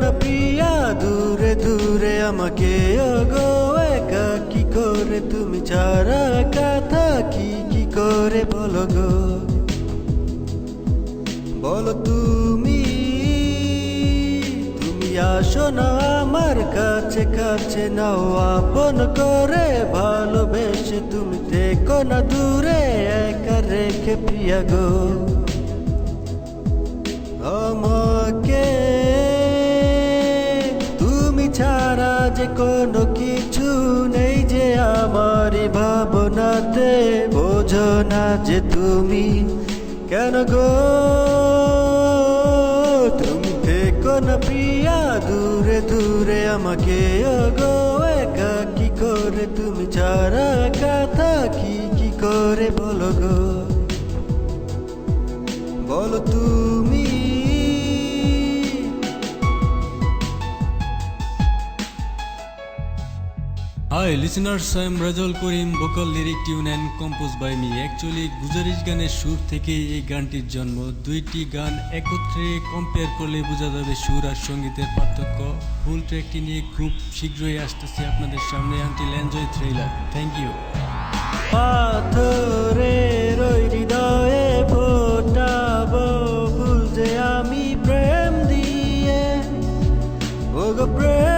না প্রিয়া দূরে দূরে আমাকে ওগো একা কি করে তুমি ছাড়া কথা কি করে বলো গো বলো তুমি আসো না আমার কাছে কাছে নাও আপন করে ভালোবেসে তুমি দেখো না দূরে একা রেখে প্রিয়া গো আমাকে তুমি ছাড়া যে কোনো কিছু নেই যে আমারই ভাবনাতে বোঝো না যে তুমি কেন গো তুমি থেকো না প্রিয়া দূরে দূরে আমাকে ওগো একা কি করে তুমি ছাড়া কথা কি করে বলো গো বলো তুমি Hi listeners, I am Rajul Karim, vocal lyric tune and composed by me. Actually Guzaarish গানের সুর থেকে এই গানটির জন্ম। দুইটি গান একত্রে কম্পেয়ার করলে বোঝা যাবে সুর আর সঙ্গীতের পার্থক্য। ফুল ট্র্যাকটি নিয়ে খুব শীঘ্রই আসতেছে আপনাদের সামনে। Until enjoy thriller. Thank you. পাথরের ওই হৃদয়ে ফোটাবো ফুল যে আমি প্রেম দিয়ে ওগো প্রেম